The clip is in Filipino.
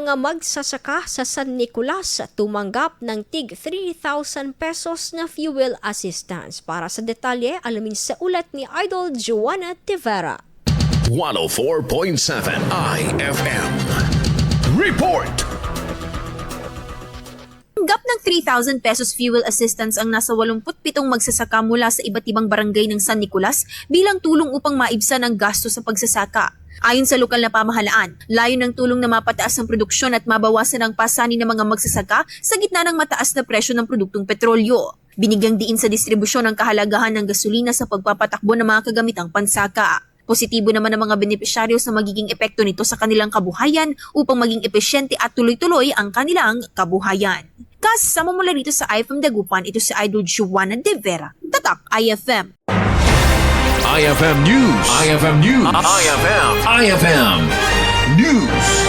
Mga magsasaka sa San Nicolas tumanggap ng tig 3,000 pesos na fuel assistance. Para sa detalye, alamin sa ulat ni Idol Joanna Tivera. 104.7 IFM Report. Tanggap ng 3,000 pesos fuel assistance ang nasa 87 magsasaka mula sa iba't ibang barangay ng San Nicolas bilang tulong upang maibsan ang gasto sa pagsasaka. Ayon sa lokal na pamahalaan, layo ng tulong na mapataas ang produksyon at mabawasan ang pasanin ng mga magsasaka sa gitna ng mataas na presyo ng produktong petrolyo. Binigyang diin sa distribusyon ang kahalagahan ng gasolina sa pagpapatakbo ng mga kagamitang pansaka. Positibo naman ang mga benepisyaryo sa magiging epekto nito sa kanilang kabuhayan upang maging epesyente at tuloy-tuloy ang kanilang kabuhayan. Kasama mula dito sa IFM Dagupan, ito si Idol Joanna De Vera, Tatak IFM. IFM News. IFM News. IFM News.